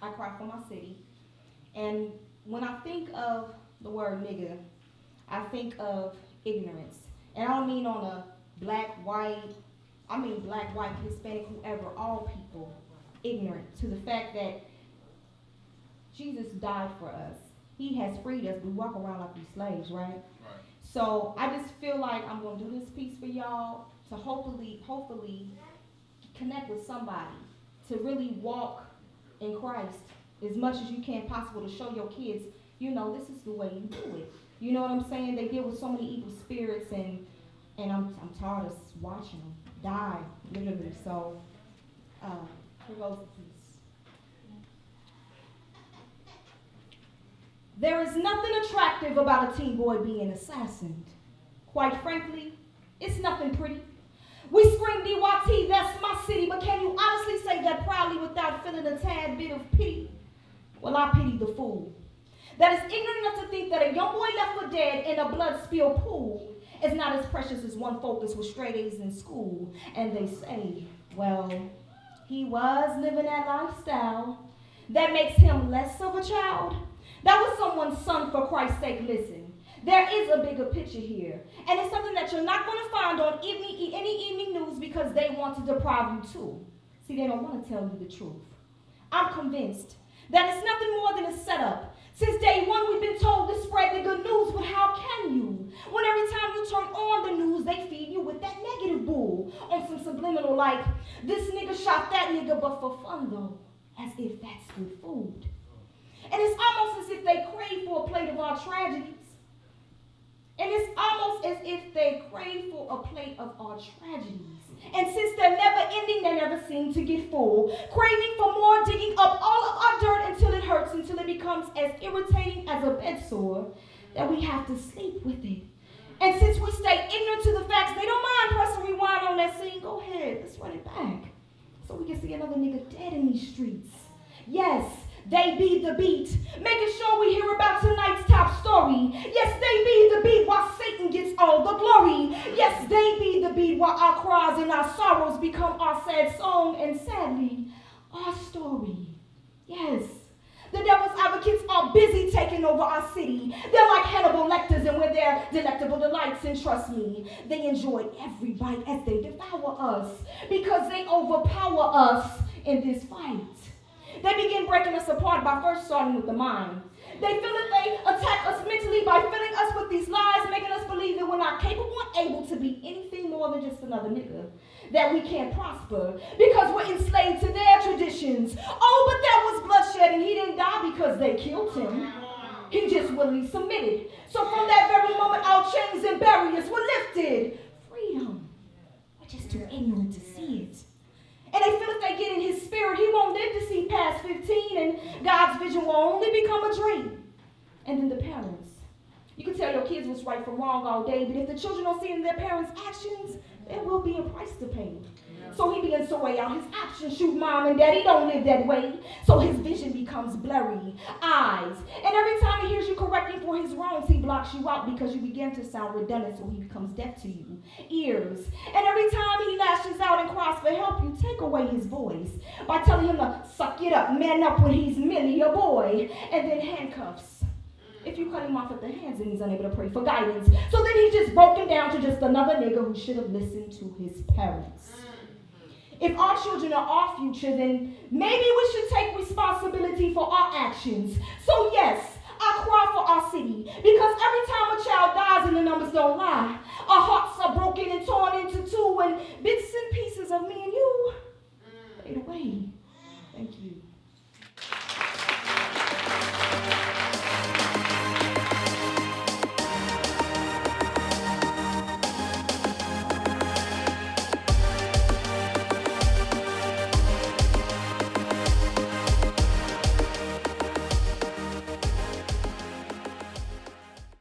I cry for my city. And when I think of the word nigga, I think of ignorance. And I don't mean on a black, white, I mean black, white, Hispanic, whoever, all people ignorant to the fact that Jesus died for us. He has freed us. We walk around like we slaves, right? So I just feel like I'm going to do this piece for y'all to hopefully connect with somebody, to really walk in Christ as much as you can possible, to show your kids, you know, this is the way you do it. You know what I'm saying? They deal with so many evil spirits, and I'm tired of watching them die, literally. So here goes the piece. There is nothing attractive about a teen boy being assassinated. Quite frankly, it's nothing pretty. We scream DYT, that's my city, but can you honestly say that proudly without feeling a tad bit of pity? Well, I pity the fool that is ignorant enough to think that a young boy left for dead in a blood-spilled pool is not as precious as one focused with straight A's in school. And they say, well, he was living that lifestyle. That makes him less of a child. That was someone's son, for Christ's sake. Listen, there is a bigger picture here. And it's something that you're not going to find on any evening news because they want to deprive you too. See, they don't want to tell you the truth. I'm convinced that it's nothing more than a setup. Since day one, we've been told to spread the good news, but how can you? When every time you turn on the news, they feed you with that negative bull on some subliminal like, this nigga shot that nigga, but for fun though, as if that's good food. And it's almost as if they crave for a plate of our tragedies. And it's almost as if they crave for a plate of our tragedies. And since they're never ending, they never seem to get full. Craving for more, digging up all of our dirt until it hurts, until it becomes as irritating as a bed sore that we have to sleep with it. And since we stay ignorant to the facts, they don't mind pressing rewind on that scene. Go ahead, let's run it back. So we can see another nigga dead in these streets. Yes, they be the beat, making sure we hear about tonight's top story. Yes, they be the beat while Satan gets all the glory. Yes, they be the beat while our cries and our sorrows become our sad song and sadly, our story. Yes, the devil's advocates are busy taking over our city. They're like Hannibal Lecters and we're their delectable delights, and trust me, they enjoy every bite as they devour us because they overpower us in this fight. They begin breaking us apart by first starting with the mind. They feel that they attack us mentally by filling us with these lies, making us believe that we're not capable and able to be anything more than just another nigga, that we can't prosper because we're enslaved to their traditions. Oh, but there was bloodshed and he didn't die because they killed him. He just willingly submitted. So from that very moment, our chains and barriers were lifted. Freedom. We're just too ignorant to see it. And they feel if they get in his spirit, he won't live to see past 15, and God's vision will only become a dream. And then the parents. You can tell your kids what's right from wrong all day, but if the children don't see it in their parents' actions, there will be a price to pay. So he begins to weigh out his actions. Shoot, mom and daddy don't live that way. So his vision becomes blurry. Eyes. And every time he hears you correcting for his wrongs, he blocks you out because you begin to sound redundant, so he becomes deaf to you. Ears. And every time he lashes out and cries for help, you take away his voice by telling him to suck it up, man up when he's merely a boy. And then handcuffs. If you cut him off at the hands and he's unable to pray for guidance. So then he's just broken down to just another nigga who should have listened to his parents. If our children are our future, then maybe we should take responsibility for our actions. So yes, I cry for our city because every time a child dies and the numbers don't lie,